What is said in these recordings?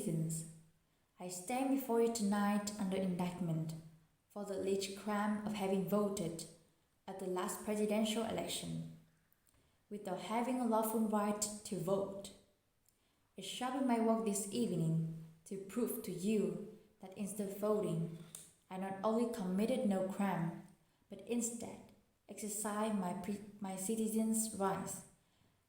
citizens, I stand before you tonight under indictment for the alleged crime of having voted at the last presidential election without having a lawful right to vote. It shall be my work this evening to prove to you that instead of voting, I not only committed no crime, but instead exercised my citizens' rights,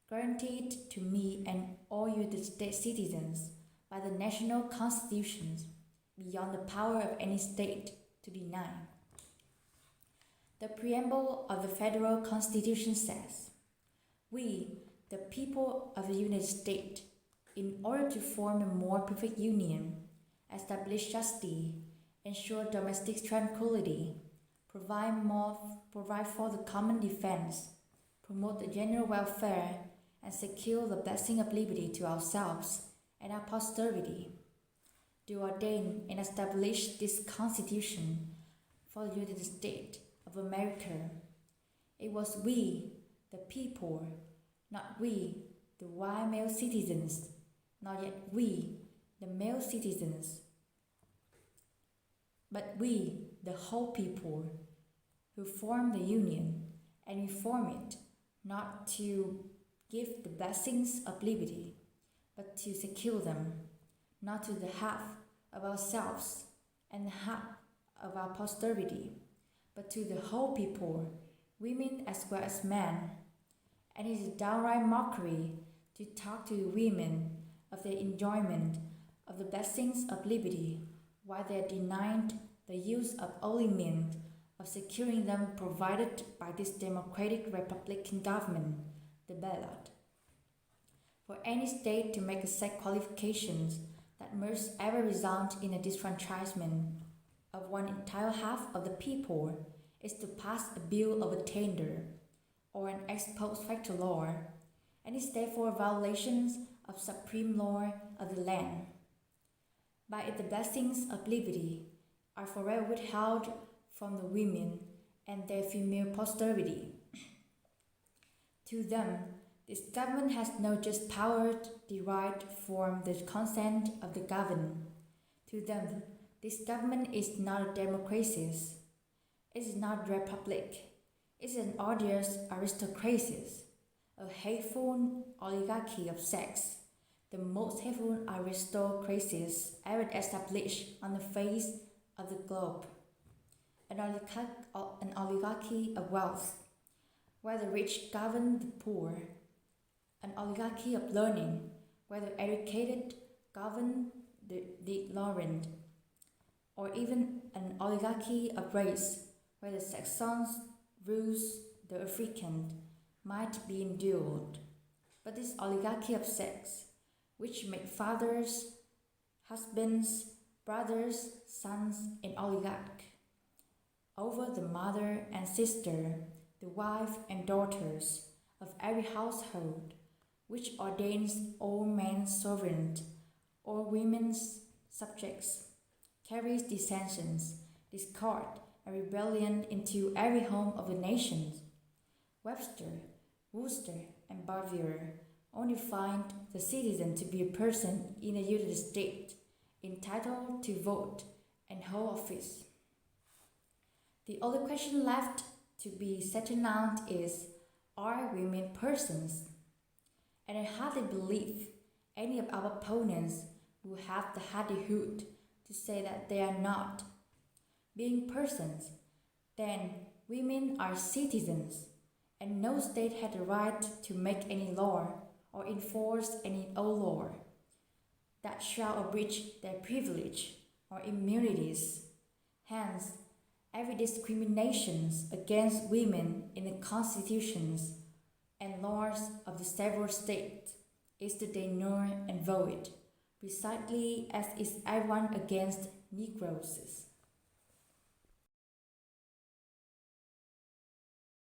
guaranteed to me and all United States citizens by the national constitutions, beyond the power of any state to deny. The preamble of the federal constitution says, "We, the people of the United States, in order to form a more perfect union, establish justice, ensure domestic tranquility, provide for the common defense, promote the general welfare, and secure the blessing of liberty to ourselves and our posterity, do ordain and establish this Constitution for the United States of America. It was we, the people, not we, the white male citizens, not yet we, the male citizens, but we, the whole people, who form the Union, and we form it not to give the blessings of liberty, but to secure them, not to the half of ourselves and the half of our posterity, but to the whole people, women as well as men. And it is a downright mockery to talk to the women of their enjoyment of the blessings of liberty, while they are denied the use of only means of securing them provided by this democratic republican government, the ballot. For any state to make set qualifications that must ever result in a disfranchisement of one entire half of the people is to pass a bill of attainder or an ex post facto law, and is therefore violations of supreme law of the land. By it the blessings of liberty are forever withheld from the women and their female posterity. To them, this government has no just power derived from the consent of the governed. To them, this government is not a democracy. It is not a republic. It is an odious aristocracy, a hateful oligarchy of sex, the most hateful aristocracies ever established on the face of the globe. An oligarchy of wealth, where the rich govern the poor. An oligarchy of learning, where the educated govern the ignorant. Or even an oligarchy of race, where the Saxons rules the African, might be endured. But this oligarchy of sex, which make fathers, husbands, brothers, sons, and oligarch, over the mother and sister, the wife and daughters of every household, which ordains all men servant, all women's subjects, carries dissensions, discord, and rebellion into every home of the nations. Webster, Worcester, and Bavaria only find the citizen to be a person in the United States entitled to vote and hold office. The only question left to be settled out is, are women persons? And I hardly believe any of our opponents will have the hardihood to say that they are not. Being persons, then women are citizens, and no state had the right to make any law or enforce any old law that shall abridge their privilege or immunities. Hence, every discrimination against women in the constitutions and laws of the several states is to null and void, precisely as is everyone against Negroes.